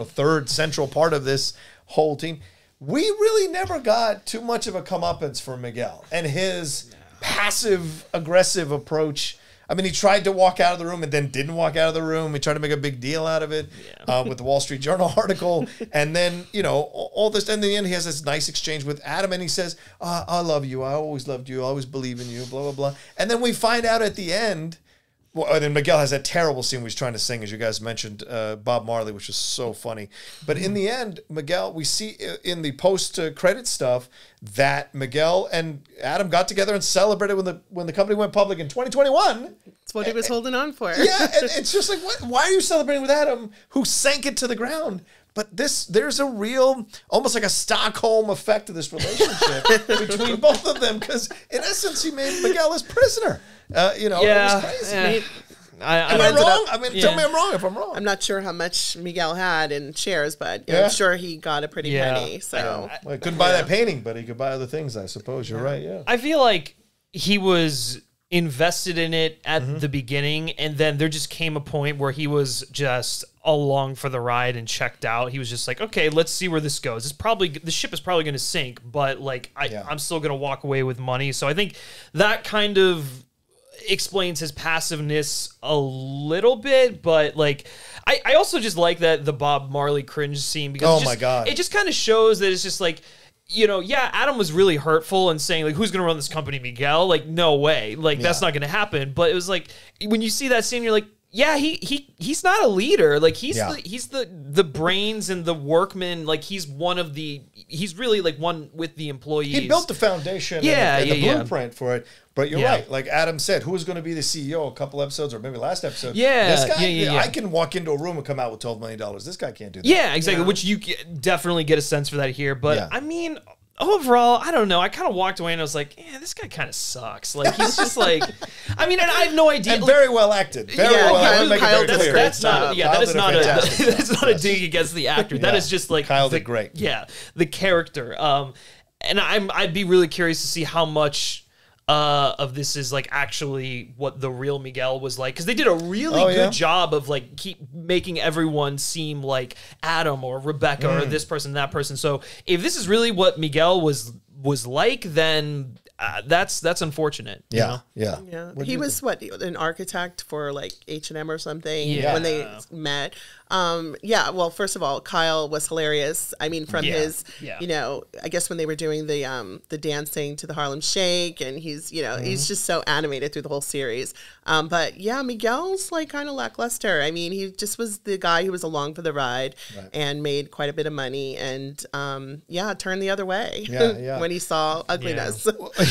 third central part of this whole team. We really never got too much of a comeuppance for Miguel and his passive aggressive approach. I mean, he tried to walk out of the room and then didn't walk out of the room. He tried to make a big deal out of it with the Wall Street Journal article. And then, you know, all this. And in the end, he has this nice exchange with Adam. And he says, I love you. I always loved you. I always believe in you, blah, blah, blah. And then we find out at the end, well, and then Miguel has that terrible scene where he's trying to sing, as you guys mentioned, Bob Marley, which was so funny. But in the end, Miguel, we see in the post-credit stuff that Miguel and Adam got together and celebrated when the company went public in 2021. That's what he was holding on for. Yeah, and it's just like, why are you celebrating with Adam, who sank it to the ground? But there's a real, almost like a Stockholm effect to this relationship between both of them, because in essence, he made Miguel his prisoner. It was crazy. Am I wrong? I mean, tell me I'm wrong if I'm wrong. I'm not sure how much Miguel had in shares, but Yeah. I'm sure he got a pretty penny. So Well, he couldn't buy that painting, but he could buy other things, I suppose. You're right, yeah. I feel like he was invested in it at the beginning, and then there just came a point where he was just along for the ride and checked out. He was just like, okay, let's see where this goes. The ship is probably going to sink, but like I'm still going to walk away with money. So I think that kind of explains his passiveness a little bit, but like I also just like that the Bob Marley cringe scene because my God. it just kind of shows that it's just like, you know, yeah, Adam was really hurtful and saying like, who's going to run this company, Miguel? Like, no way. Like, that's not going to happen. But it was like, when you see that scene, you're like, yeah, he's not a leader. Like he's the brains and the workman. Like he's really like one with the employees. He built the foundation Yeah, and the yeah. blueprint for it. But you're Yeah. right. Like Adam said, who was going to be the CEO a couple episodes or maybe last episode? Yeah, This guy, yeah. I can walk into a room and come out with $12 million. This guy can't do that. Yeah, exactly. Which you definitely get a sense for that here. But Yeah. I mean, overall, I don't know. I kind of walked away and I was like, yeah, this guy kind of sucks. Like he's just like, I mean, and I have no idea. And very well acted. Very Yeah, well. I Kyle- want to make it Kyle very did clear. That's not. Kyle Yeah, that is did a not a. fantastic job. That's not a Yes. dig against the actor. That Yeah. is just like Kyle did great. Yeah, the character. And I'd be really curious to see how much of this is like actually what the real Miguel was like, because they did a really good job of like keep making everyone seem like Adam or Rebecca or this person, that person. So if this is really what Miguel was like, then that's unfortunate. you know? Yeah. yeah, What do he you was an architect for like H&M or something Yeah. when they met. Well, first of all, Kyle was hilarious. I mean, from his, you know, I guess when they were doing the dancing to the Harlem Shake, and he's, you know, he's just so animated through the whole series. But yeah, Miguel's like kind of lackluster. I mean, he just was the guy who was along for the ride and made quite a bit of money, and turned the other way Yeah. when he saw ugliness.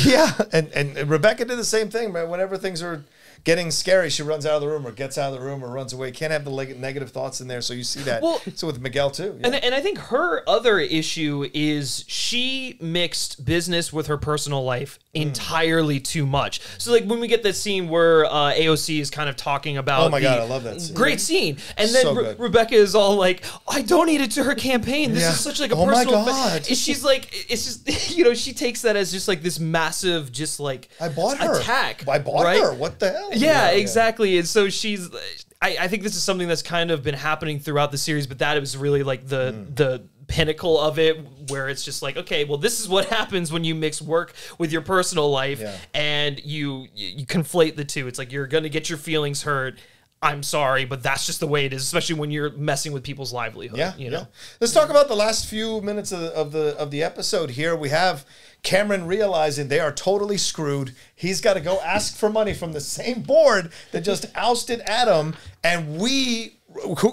Yeah, and Rebecca did the same thing, man. Whenever things are getting scary, she runs out of the room or gets out of the room or runs away. Can't have the negative thoughts in there. So you see that. Well, so with Miguel too. Yeah. And I think her other issue is she mixed business with her personal life entirely too much. So like when we get that scene where AOC is kind of talking about, oh my God, I love that scene. Great scene, and then So Rebecca is all like, I donated to her campaign. This Yeah. is such like a Oh my personal. God. She's like, it's just you know, she takes that as just like this massive, just like I bought her. attack. I bought right? her. What the hell? Yeah, exactly. And so she's. I think this is something that's kind of been happening throughout the series, but that was really like the pinnacle of it, where it's just like, okay, well, this is what happens when you mix work with your personal life, and you conflate the two. It's like you're gonna get your feelings hurt. I'm sorry, but that's just the way it is, especially when you're messing with people's livelihood. Yeah, you know. Let's talk about the last few minutes of the episode here. We have Cameron realizing they are totally screwed. He's got to go ask for money from the same board that just ousted Adam, and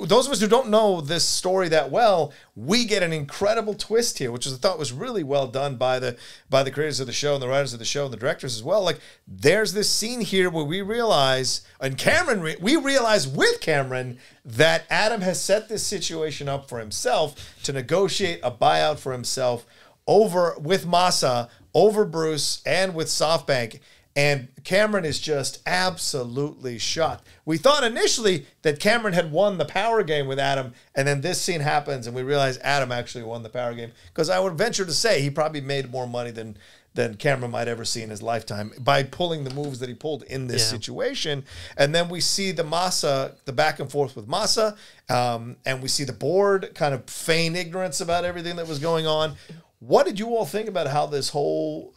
those of us who don't know this story that well, we get an incredible twist here, which I thought was really well done by the creators of the show and the writers of the show and the directors as well. Like, there's this scene here where we realize, and we realize with Cameron that Adam has set this situation up for himself to negotiate a buyout for himself with Masa, over Bruce, and with SoftBank. And Cameron is just absolutely shocked. We thought initially that Cameron had won the power game with Adam, and then this scene happens, and we realize Adam actually won the power game. Because I would venture to say he probably made more money than Cameron might ever see in his lifetime by pulling the moves that he pulled in this situation. And then we see the back and forth with Masa, and we see the board kind of feign ignorance about everything that was going on. What did you all think about how this whole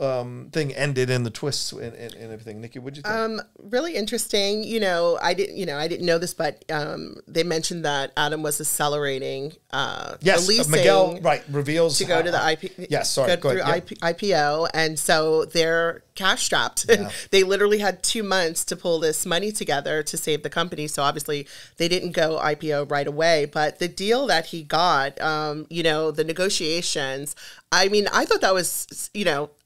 thing ended and the twists and everything? Nikki, what did you think? Really interesting. I didn't know this, but they mentioned that Adam was accelerating yes, the leasing. Miguel reveals to go to the IP. Yes, sorry, go through IPO, and so they're cash strapped. Yeah. They literally had 2 months to pull this money together to save the company. So obviously they didn't go IPO right away. But the deal that he got, the negotiations. I mean, I thought that was,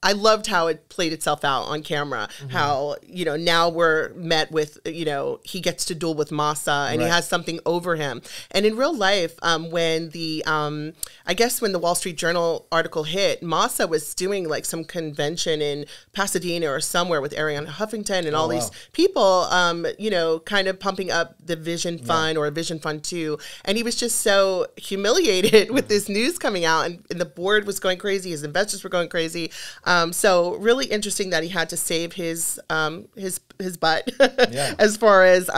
I loved how it played itself out on camera. Mm-hmm. How, now we're met with, he gets to duel with Masa and he has something over him. And in real life, when when the Wall Street Journal article hit, Masa was doing like some convention in Pasadena or somewhere with Arianna Huffington and all these people, kind of pumping up the Vision Fund or Vision Fund 2. And he was just so humiliated with this news coming out, and the board was going crazy. His investors were going crazy. So really interesting that he had to save his butt as far as,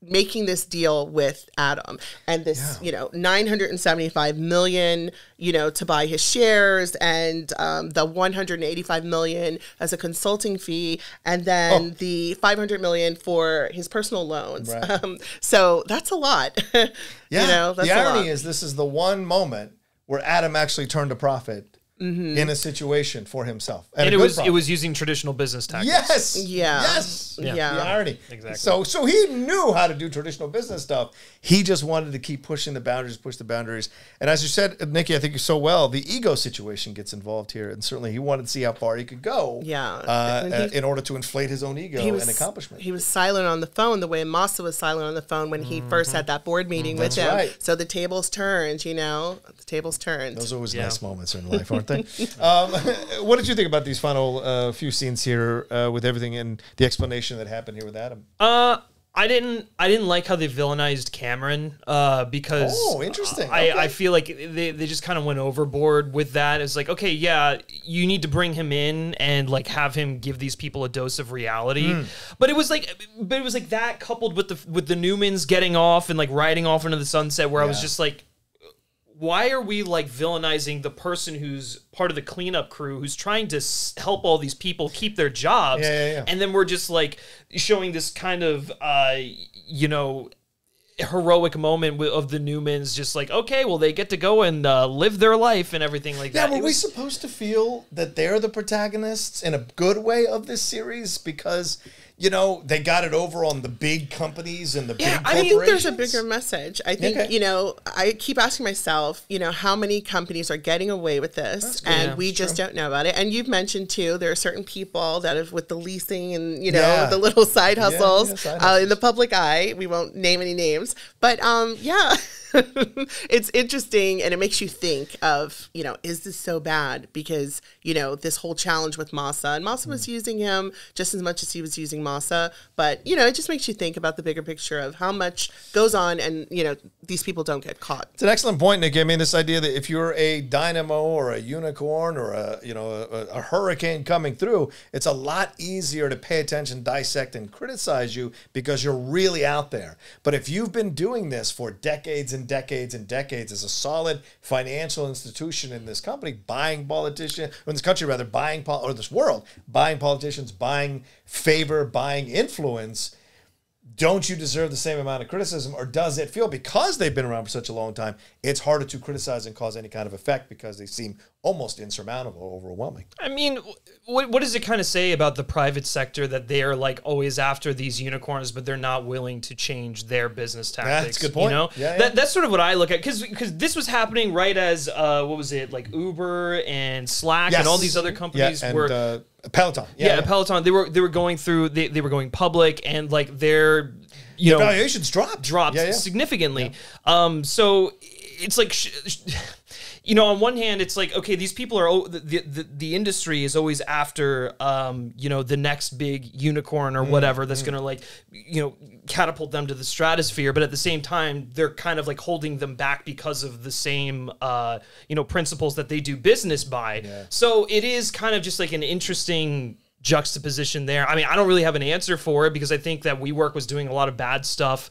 making this deal with Adam and this, $975 million, to buy his shares, and the $185 million as a consulting fee, and then the $500 million for his personal loans. Right. So that's a lot. That's the irony is this is the one moment where Adam actually turned a profit in a situation for himself. And it was using traditional business tactics. Yes. The irony. Exactly. So he knew how to do traditional business stuff. He just wanted to keep pushing the boundaries, push the boundaries. And as you said, Nikki, I think you so well, the ego situation gets involved here. And certainly he wanted to see how far he could go in order to inflate his own ego and accomplishment. He was silent on the phone the way Masa was silent on the phone when he first had that board meeting with him. Right. So the tables turned, the tables turned. Those are always nice moments in life, aren't they? What did you think about these final few scenes here with everything and the explanation that happened here with Adam? I didn't like how they villainized Cameron because interesting. I feel like they just kind of went overboard with that. It's like, okay, yeah, you need to bring him in and like have him give these people a dose of reality. But it was like that coupled with the Newmans getting off and like riding off into the sunset, where I was just like, why are we like villainizing the person who's part of the cleanup crew who's trying to help all these people keep their jobs? And then we're just like showing this kind of, heroic moment of the Newmans, just like, okay, well, they get to go and live their life and everything like that. Yeah, were we supposed to feel that they're the protagonists in a good way of this series? Because, you know, they got it over on the big companies and the big corporations? I think there's a bigger message. I think, you know, I keep asking myself, you know, how many companies are getting away with this and we just don't know about it. And you've mentioned too, there are certain people that have with the leasing and, you know, the little side hustles, in the public eye. We won't name any names, but it's interesting, and it makes you think of, you know, is this so bad? Because, you know, this whole challenge with Masa, and Masa was using him just as much as he was using Masa, but, you know, it just makes you think about the bigger picture of how much goes on, and, you know, these people don't get caught. It's an excellent point, Nick. I mean, this idea that if you're a dynamo or a unicorn or a hurricane coming through, it's a lot easier to pay attention, dissect, and criticize you because you're really out there. But if you've been doing this for decades and decades and decades as a solid financial institution in this company, buying politicians, or in this country rather, or this world, buying politicians, buying favor, buying influence, don't you deserve the same amount of criticism? Or does it feel, because they've been around for such a long time, it's harder to criticize and cause any kind of effect because they seem almost insurmountable, overwhelming? I mean, what does it kind of say about the private sector that they are like always after these unicorns, but they're not willing to change their business tactics? That's a good point. You know? That's sort of what I look at, because this was happening right as what was it, like Uber and Slack and all these other companies were. Peloton. Peloton. They were going through. They were going public, and like their valuations dropped significantly. So it's like. You know, on one hand, it's like, okay, these people are, the industry is always after, you know, the next big unicorn or whatever that's going to, like, you know, catapult them to the stratosphere. But at the same time, they're kind of like holding them back because of the same, you know, principles that they do business by. Yeah. So it is kind of just like an interesting juxtaposition there. I mean, I don't really have an answer for it, because I think that WeWork was doing a lot of bad stuff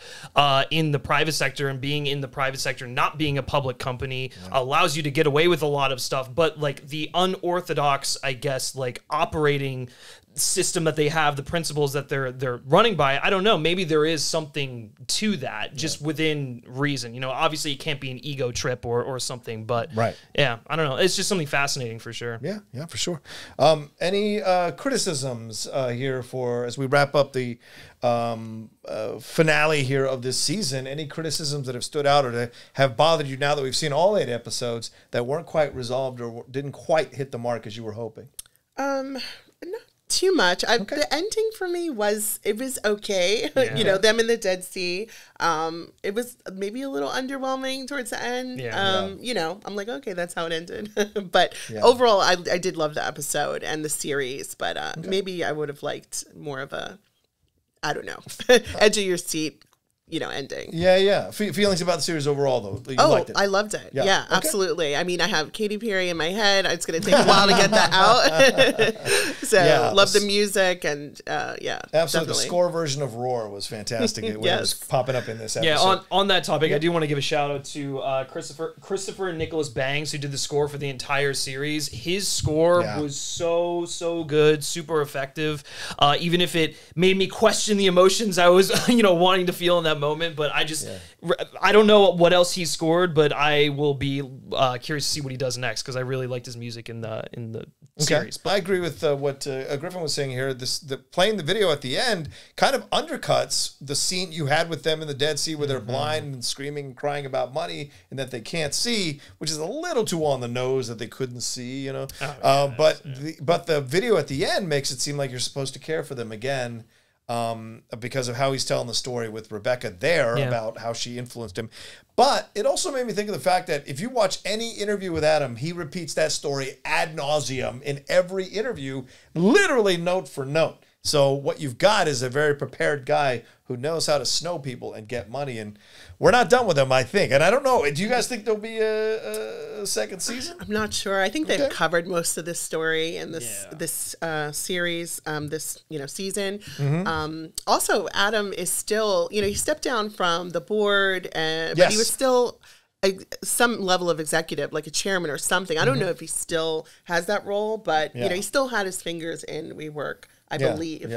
in the private sector, and being in the private sector, not being a public company, allows you to get away with a lot of stuff. But like the unorthodox, I guess, like operating system that they have, the principles that they're running by, I don't know, maybe there is something to that, just within reason. You know, obviously it can't be an ego trip or something, but yeah, I don't know. It's just something fascinating for sure. Yeah, for sure. Any criticisms here for, as we wrap up the finale here of this season, any criticisms that have stood out or that have bothered you now that we've seen all 8 episodes that weren't quite resolved or didn't quite hit the mark as you were hoping? Not too much. The ending for me was okay. You know, them in the Dead Sea. It was maybe a little underwhelming towards the end. You know, I'm like, okay, that's how it ended. But overall, I did love the episode and the series. But maybe I would have liked more of a, I don't know, edge of your seat, you know, ending. Feelings about the series overall, though. You liked it. I loved it. Yeah, absolutely. I mean, I have Katy Perry in my head. It's going to take a while to get that out. So, love the music, and absolutely. Definitely. The score version of Roar was fantastic. It was popping up in this episode. Yeah, on that topic, I do want to give a shout out to Christopher and Nicholas Banks, who did the score for the entire series. His score was so good, super effective. Even if it made me question the emotions I was, you know, wanting to feel in that moment, but I don't know what else he scored, but I will be curious to see what he does next, because I really liked his music in the series. But I agree with what Griffin was saying here. Playing the video at the end kind of undercuts the scene you had with them in the Dead Sea, where they're blind and screaming and crying about money and that they can't see, which is a little too on the nose that they couldn't see, you know. But the video at the end makes it seem like you're supposed to care for them again. Because of how he's telling the story with Rebecca there about how she influenced him. But it also made me think of the fact that if you watch any interview with Adam, he repeats that story ad nauseum in every interview, literally note for note. So what you've got is a very prepared guy who knows how to snow people and get money. And we're not done with him, I think. And I don't know. Do you guys think there'll be a second season? I'm not sure. I think they've covered most of this story in this series, this season. Also, Adam is still, he stepped down from the board, but he was still some level of executive, like a chairman or something. I don't know if he still has that role, but he still had his fingers in WeWork, I believe.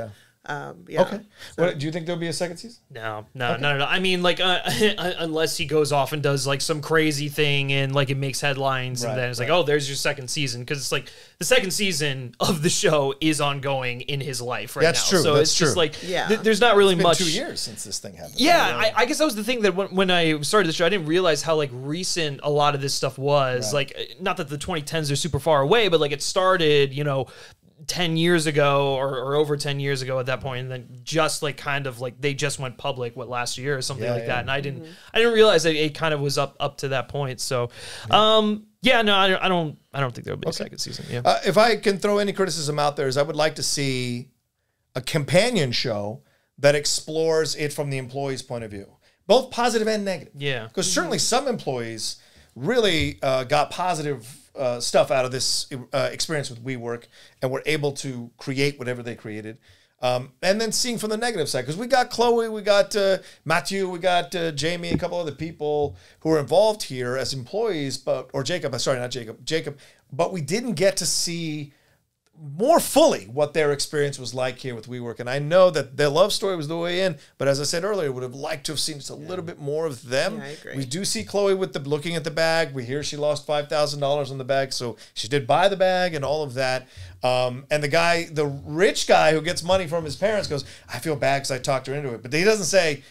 Yeah. Okay. What, do you think there'll be a second season? No. I mean, like, unless he goes off and does like some crazy thing and like it makes headlines, and then it's like, oh, there's your second season, because it's like the second season of the show is ongoing in his life right now. That's true. So That's it's true. just like, Yeah. there's not really It's been much. 2 years since this thing happened. Yeah, I guess that was the thing, that when I started the show, I didn't realize how like recent a lot of this stuff was. Like, not that the 2010s are super far away, but like it started, 10 years ago or over 10 years ago at that point, and then just like kind of like they just went public last year or something like that, and I didn't realize that it kind of was up to that point. So I don't think there'll be a second season. If I can throw any criticism out there, is I would like to see a companion show that explores it from the employee's point of view, both positive and negative. Yeah. Because certainly some employees really got positive stuff out of this experience with WeWork, and were able to create whatever they created. And then seeing from the negative side, because we got Chloe, we got Matthew, we got Jamie, a couple other people who are involved here as employees, but Jacob, but we didn't get to see more fully what their experience was like here with WeWork. And I know that their love story was the way in, but as I said earlier, would have liked to have seen just a little bit more of them. Yeah, I agree. We do see Chloe with looking at the bag. We hear she lost $5,000 on the bag, so she did buy the bag and all of that. And the rich guy who gets money from his parents goes, I feel bad because I talked her into it. But he doesn't say,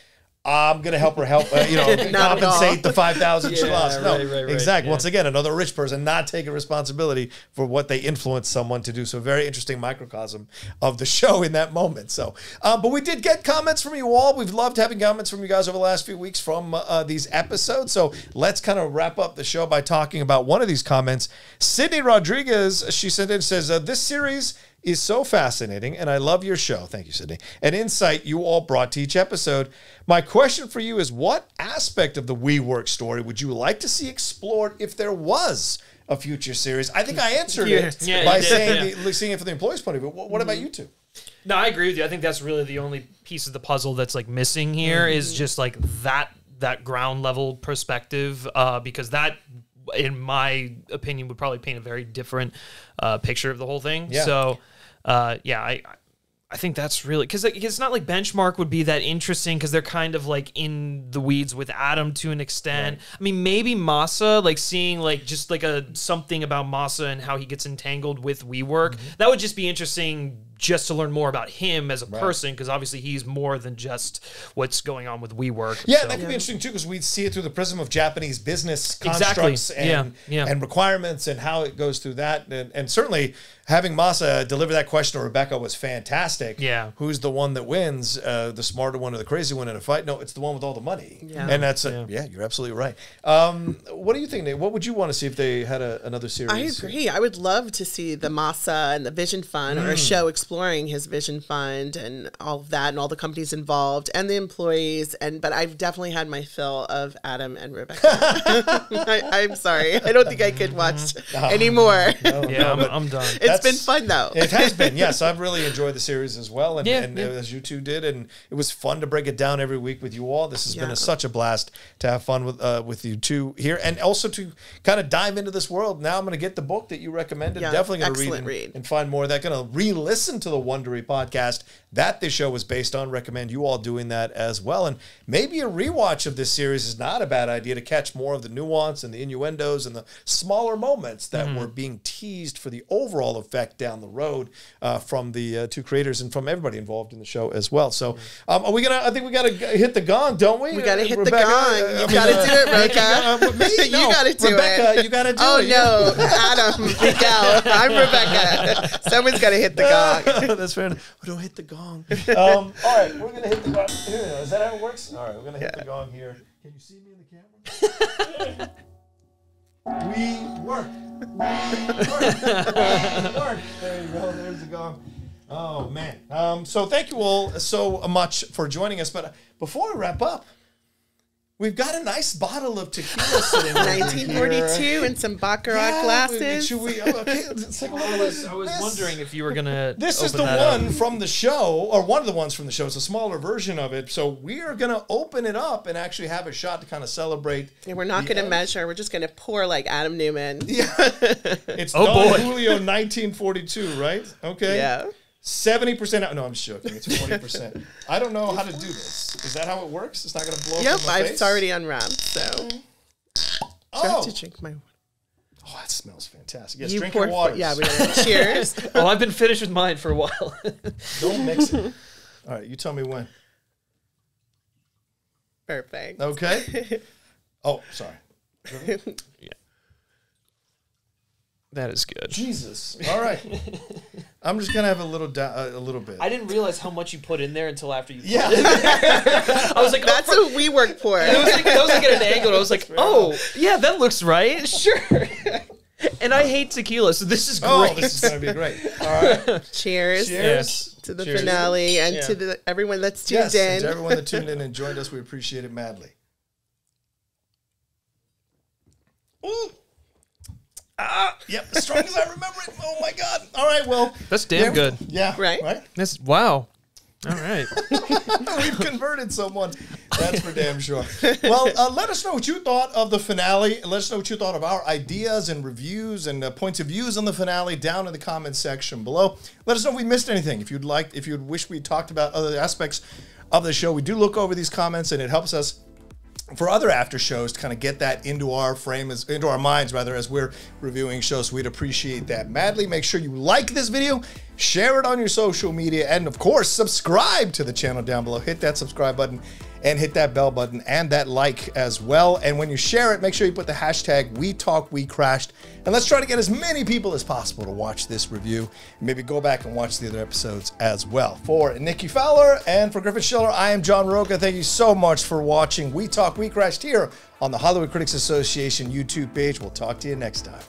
I'm going to help her compensate the $5,000 she lost. No, right, exactly. yeah. Once again, another rich person not taking responsibility for what they influenced someone to do. So very interesting microcosm of the show in that moment. So, but we did get comments from you all. We've loved having comments from you guys over the last few weeks from these episodes. So let's kind of wrap up the show by talking about one of these comments. Sydney Rodriguez, she sent in, says, this series is so fascinating, and I love your show. Thank you, Sydney. An insight you all brought to each episode. My question for you is, what aspect of the WeWork story would you like to see explored if there was a future series? I think I answered it by saying seeing it from the employee's point of view. What about you two? No, I agree with you. I think that's really the only piece of the puzzle that's like missing here is just like that ground level perspective, because that, in my opinion, would probably paint a very different picture of the whole thing. Yeah. So, I think that's really, because it's not like Benchmark would be that interesting because they're kind of like in the weeds with Adam to an extent. Right. I mean, maybe Masa, like seeing like just like something about Masa and how he gets entangled with WeWork. That would just be interesting, just to learn more about him as a person, because obviously he's more than just what's going on with WeWork. Yeah, so that could be interesting too, because we see it through the prism of Japanese business constructs and requirements and how it goes through that. And certainly having Masa deliver that question to Rebecca was fantastic. Yeah. Who's the one that wins, the smarter one or the crazy one in a fight? No, it's the one with all the money. Yeah. And that's, you're absolutely right. What do you think, Nate? What would you want to see if they had another series? I agree. I would love to see the Masa and the Vision Fund, or a show exploring his Vision Fund and all of that, and all the companies involved and the employees. But I've definitely had my fill of Adam and Rebecca. I'm sorry. I don't think I could watch anymore. I'm done. It's been fun though. It has been. Yes, I've really enjoyed the series as well, and as you two did, and it was fun to break it down every week with you all. This has been such a blast to have fun with you two here, and also to kind of dive into this world. Now I'm going to get the book that you recommended. Definitely going to read and find more of that. Going to re-listen to the Wondery podcast that this show was based on. Recommend you all doing that as well, and maybe a rewatch of this series is not a bad idea to catch more of the nuance and the innuendos and the smaller moments that were being teased for the overall effect down the road from the two creators and from everybody involved in the show as well. So are we gonna? I think we got to hit the gong, don't we? We got to hit Rebecca, the gong. You got to do it, Rebecca. You got to do Rebecca, you got to do it. Oh no, Adam, Miguel, I'm Rebecca. Someone's got to hit the gong. That's fair enough. We don't hit the gong. All right, we're gonna hit the gong. Is that how it works? All right, we're gonna hit the gong here. Can you see me in the camera? We work. There you go. There's the gong. Oh man. So thank you all so much for joining us. But before we wrap up, we've got a nice bottle of tequila sitting 1942 and some Baccarat glasses. Should we? Okay, let's take a look at this. I was wondering if you were gonna. This is the one from the show, or one of the ones from the show. It's a smaller version of it. So we are gonna open it up and actually have a shot to kind of celebrate. And we're not gonna measure. We're just gonna pour like Adam Newman. Yeah. It's Don Julio 1942, right? Okay. Yeah. 70%. No, I'm just joking. It's 40%. I don't know how to do this. Is that how it works? It's not going to blow Yep, up in my face? it's already unwrapped. So I have to drink my. Oh, that smells fantastic. Yes, You drink your pour- water. Yeah, we cheers. Oh, I've been finished with mine for a while. Don't mix it. All right, you tell me when. Perfect. Okay. Oh, sorry. That is good. Jesus. All right. I'm just gonna have a little bit. I didn't realize how much you put in there until after you. Yeah. I was like, That's oh, what we work for. I was like at an angle. And I was like, oh, yeah, that looks right. Sure. And I hate tequila, so this is great. Oh, this is gonna be great. All right. Cheers. Cheers. To the Cheers. finale and Yeah. to everyone that's tuned Yes, and in. to everyone that tuned in and joined us, we appreciate it madly. Ooh. Yep, as strong as I remember it. Oh my God. All right, well. That's damn good. Yeah. Right? That's wow. All right. We've converted someone. That's for damn sure. Well, let us know what you thought of the finale. Let us know what you thought of our ideas and reviews and points of views on the finale down in the comments section below. Let us know if we missed anything. If you'd wish we talked about other aspects of the show, we do look over these comments and it helps us for other after shows to kind of get that into our into our minds as we're reviewing shows. We'd appreciate that madly. Make sure you like this video, share it on your social media, and of course subscribe to the channel down below. Hit that subscribe button and hit that bell button and that like as well. And when you share it, make sure you put the hashtag WeTalkWeCrashed, and let's try to get as many people as possible to watch this review. Maybe go back and watch the other episodes as well. For Nikki Fowler and for Griffin Schiller, I am John Roca. Thank you so much for watching We Talk We Crashed here on the Hollywood Critics Association YouTube page. We'll talk to you next time.